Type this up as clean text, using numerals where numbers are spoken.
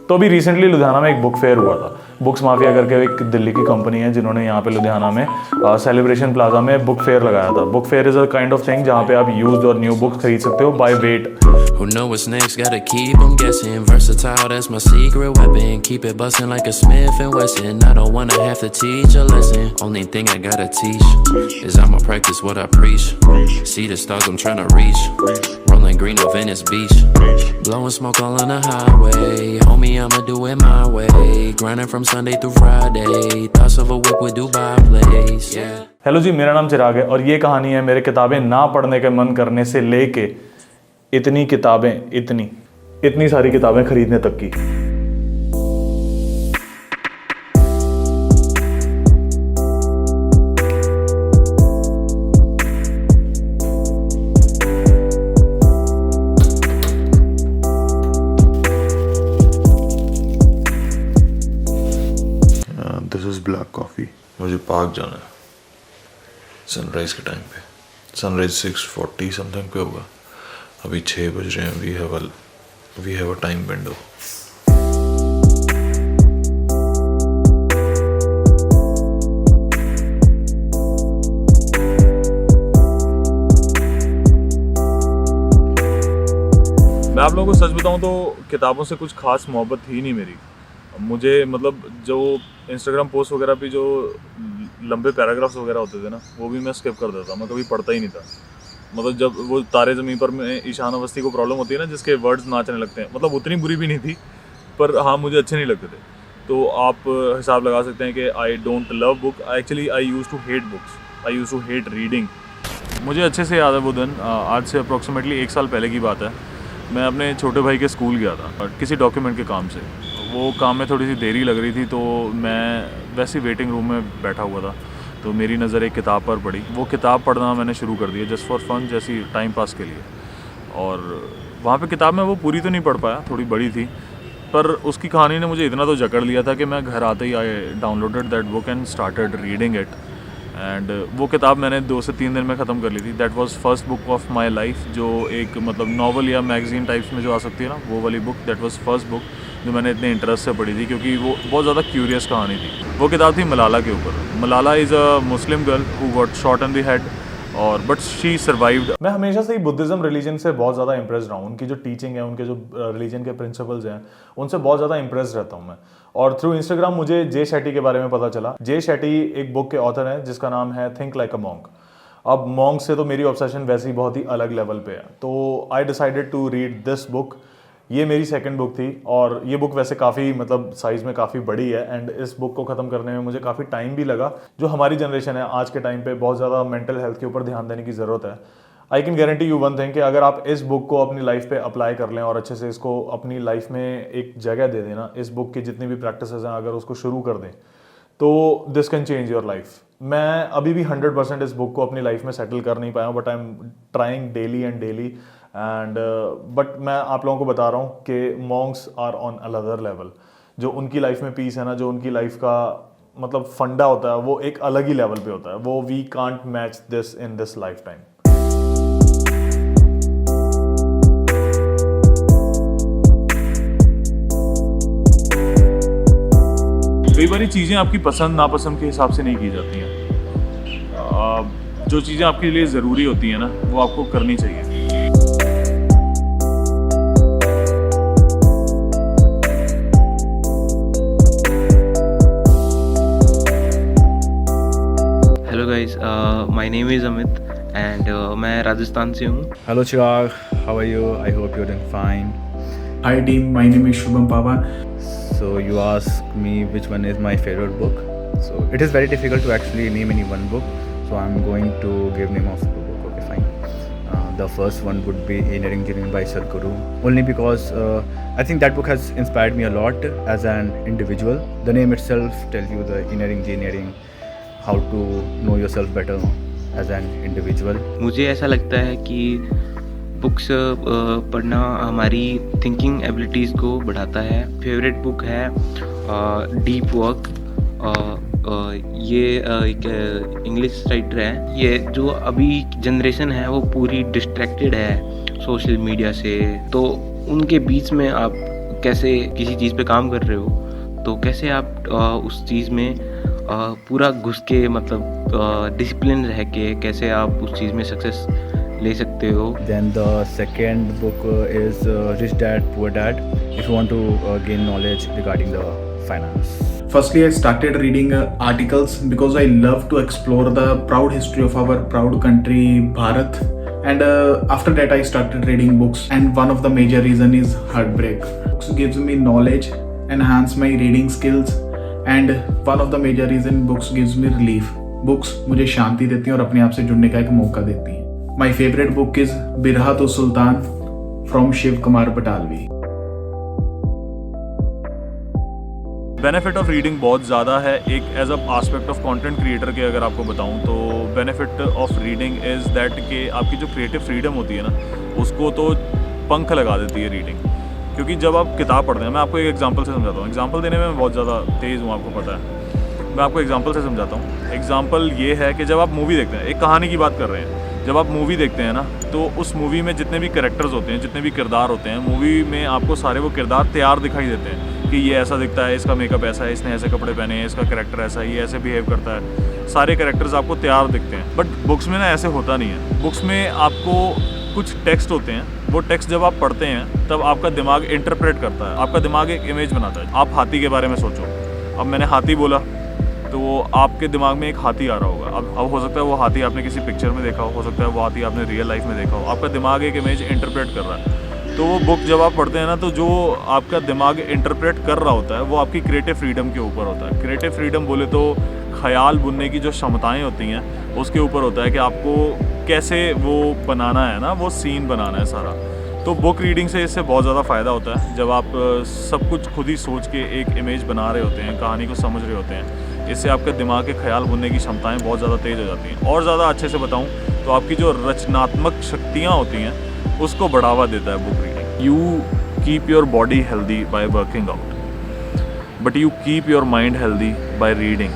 तो अभी रिसेंटली लुधियाना में एक बुक फेयर हुआ था। बुक्स माफिया करके एक दिल्ली की कंपनी है जिन्होंने यहाँ पे लुधियाना में सेलिब्रेशन प्लाजा में बुक फेयर लगाया था। Book fair is a kind of thing जहाँ पे आप यूज्ड और न्यू बुक्स खरीद सकते हो by weight. Who know what's next? Gotta keep 'em guessing. Versatile, that's my secret weapon. Keep it bustin' like a Smith and Wesson. I don't wanna have to teach a lesson. Only thing I gotta teach is I'ma practice what I preach. See the stars I'm tryna reach. Rolling green on Venice Beach. Blowing smoke all on the highway. Homie, I'ma do it my way. Grinding from Sunday through Friday. Thoughts of a whip with Dubai place. Yeah. Hello जी, मेरा नाम चिराग है और ये कहानी है मेरे किताबें ना पढ़ने के मन करने से लेके इतनी किताबें, इतनी सारी किताबें खरीदने तक की। This is black coffee. मुझे पार्क जाना है सनराइज के टाइम पे। सनराइज 6:40 समथिंग पे होगा। अभी 6 बज रहे हैं। We have a time window. मैं आप लोगों को सच बताऊं तो किताबों से कुछ खास मोहब्बत ही नहीं मेरी। मुझे मतलब जो इंस्टाग्राम पोस्ट वगैरह पे जो लंबे पैराग्राफ्स वगैरह होते थे ना, वो भी मैं स्किप कर देता। मैं कभी पढ़ता ही नहीं था। मतलब जब वो तारे ज़मीन पर में ईशान अवस्थी को प्रॉब्लम होती है ना, जिसके वर्ड्स नाचने लगते हैं, मतलब उतनी बुरी भी नहीं थी, पर हाँ मुझे अच्छे नहीं लगते थे। तो आप हिसाब लगा सकते हैं कि I don't love book, actually I use to hate books, I use to hate reading. मुझे अच्छे से याद है वो दिन, आज से अप्रॉक्सीमेटली 1 साल पहले की बात है। मैं अपने छोटे भाई के स्कूल गया था किसी डॉक्यूमेंट के काम से। वो काम में थोड़ी सी देरी लग रही थी, तो मैं वैसे वेटिंग रूम में बैठा हुआ था, तो मेरी नज़र एक किताब पर पड़ी। वो किताब पढ़ना मैंने शुरू कर दिया जस्ट फॉर फन, जैसी टाइम पास के लिए। और वहाँ पे किताब में वो पूरी तो नहीं पढ़ पाया, थोड़ी बड़ी थी, पर उसकी कहानी ने मुझे इतना तो जकड़ लिया था कि मैं घर आते ही I downloaded that book and started reading it. And वो किताब मैंने 2 से 3 दिन में ख़त्म कर ली थी। That was first book of my life, जो एक मतलब नॉवल या मैगज़ीन टाइप्स में जो आ सकती है ना, वो वाली book. That was first book जो मैंने इतने इंटरेस्ट से पढ़ी थी, क्योंकि वो बहुत ज़्यादा क्यूरियस कहानी थी। वो किताब थी मलाला के ऊपर। Malala is a Muslim girl who got shot in the head, और बट शी सर्वाइव्ड। मैं हमेशा से ही बुद्धिज़्म रिलीजन से बहुत ज़्यादा इंप्रेस रहा हूँ। उनकी जो टीचिंग है, उनके जो रिलीजन के प्रिंसिपल्स हैं, उनसे बहुत ज़्यादा इंप्रेस रहता हूँ मैं। और थ्रू इंस्टाग्राम मुझे जे शेट्टी के बारे में पता चला। जे शेट्टी एक बुक के ऑथर हैं जिसका नाम है थिंक लाइक अ मॉन्क। अब मॉन्क से तो मेरी ऑब्सेशन वैसे ही बहुत ही अलग लेवल पे है, तो I decided to read this book. ये मेरी सेकंड बुक थी, और ये बुक वैसे काफ़ी मतलब साइज़ में काफ़ी बड़ी है, एंड इस बुक को ख़त्म करने में मुझे काफ़ी टाइम भी लगा। जो हमारी जनरेशन है आज के टाइम पे, बहुत ज़्यादा मेंटल हेल्थ के ऊपर ध्यान देने की ज़रूरत है। I can guarantee you one thing कि अगर आप इस बुक को अपनी लाइफ पे अप्लाई कर लें और अच्छे से इसको अपनी लाइफ में एक जगह दे देना, इस बुक की जितनी भी प्रैक्टिसेस हैं अगर उसको शुरू कर दें, तो this can change your life. मैं अभी भी 100% इस बुक को अपनी लाइफ में सेटल कर नहीं पाया हूँ, but I am trying daily and daily. And but मैं आप लोगों को बता रहा हूँ कि monks are on another level. जो उनकी लाइफ में पीस है ना, जो उनकी लाइफ का मतलब फंडा होता है, वो एक अलग ही लेवल पे होता है। वो we can't match this in this life time. कई बारी चीज़ें आपकी पसंद नापसंद के हिसाब से नहीं की जाती हैं। जो चीज़ें आपके लिए ज़रूरी होती हैं ना, वो आपको करनी चाहिए। Hello guys, my name is Amit and मैं राजस्थान से हूँ। Hello Chirag, how are you? I hope you're doing fine. Hi team, my name is Shubham Pava. So you asked me which one is my favorite book. So it is very difficult to actually name any one book. So I'm going to give name of the book. Okay, fine. The first one would be Inner Engineering by Sadhguru. Only because I think that book has inspired me a lot as an individual. The name itself tells you the inner engineering, how to know yourself better as an individual. मुझे ऐसा लगता है कि books पढ़ना हमारी thinking abilities को बढ़ाता है। फेवरेट बुक है डीप वर्क। ये एक इंग्लिश राइटर है। ये जो अभी जनरेशन है वो पूरी डिस्ट्रैक्टेड है सोशल मीडिया से, तो उनके बीच में आप कैसे किसी चीज़ पे काम कर रहे हो तो कैसे आप उस चीज़ में पूरा घुस के मतलब डिसिप्लिन रह के कैसे आप उस चीज़ में सक्सेस ले सकते हो। Then the second book is Rich Dad Poor Dad, if you want to gain knowledge regarding the finance. Firstly, I started reading articles because I love to explore the proud history of our proud country, Bharat. And after that, I started reading books. And one of the major reason is heartbreak. Books gives me knowledge, enhance my reading skills. And one of the major reason books gives me relief. Books मुझे शांति देती हैं और अपने आप से जुड़ने का एक मौका देती हैं। My favorite book is Birha to Sultan from Shiv Kumar Batalvi. Benefit of reading बहुत ज़्यादा है। एक as a aspect of content creator के अगर आपको बताऊं तो benefit of reading is that कि आपकी जो क्रिएटिव फ्रीडम होती है ना उसको तो पंख लगा देती है रीडिंग। क्योंकि जब आप किताब पढ़ते हैं, मैं आपको एक एग्जांपल से समझाता हूँ। एग्जांपल देने में मैं बहुत ज़्यादा तेज़ हूँ, आपको पता है। मैं आपको एग्जांपल से समझाता हूँ। एग्जांपल ये है कि जब आप मूवी देखते हैं, एक कहानी की बात कर रहे हैं, जब आप मूवी देखते हैं ना तो उस मूवी में जितने भी कैरेक्टर्स होते हैं, जितने भी किरदार होते हैं, मूवी में आपको सारे वो किरदार तैयार दिखाई देते हैं कि ये ऐसा दिखता है, इसका मेकअप ऐसा है, इसने ऐसे कपड़े पहने हैं, इसका कैरेक्टर ऐसा है, ये ऐसे बिहेव करता है। सारे कैरेक्टर्स आपको तैयार दिखते हैं। बट बुक्स में ना ऐसे होता नहीं है। बुक्स में आपको कुछ टेक्स्ट होते हैं, वो टेक्स्ट जब आप पढ़ते हैं तब आपका दिमाग इंटरप्रेट करता है, आपका दिमाग एक इमेज बनाता है। आप हाथी के बारे में सोचो, अब मैंने हाथी बोला तो वो आपके दिमाग में एक हाथी आ रहा होगा। अब हो सकता है वो हाथी आपने किसी पिक्चर में देखा हो सकता है वो हाथी आपने रियल लाइफ में देखा हो। आपका दिमाग एक इमेज इंटरप्रेट कर रहा है। तो वो बुक जब आप पढ़ते हैं ना तो जो आपका दिमाग इंटरप्रेट कर रहा होता है वो आपकी क्रिएटिव फ्रीडम के ऊपर होता है। क्रिएटिव फ्रीडम बोले तो ख्याल बुनने की जो क्षमताएं होती हैं उसके ऊपर होता है कि आपको कैसे वो बनाना है ना, वो सीन बनाना है सारा। तो बुक रीडिंग से इससे बहुत ज़्यादा फ़ायदा होता है। जब आप सब कुछ खुद ही सोच के एक इमेज बना रहे होते हैं, कहानी को समझ रहे होते हैं, इससे आपके दिमाग के ख्याल बुनने की क्षमताएं बहुत ज़्यादा तेज़ हो जाती हैं। और ज़्यादा अच्छे से बताऊं तो आपकी जो रचनात्मक शक्तियां होती हैं उसको बढ़ावा देता है book reading. You keep your body healthy by working out, but you keep your mind healthy by reading.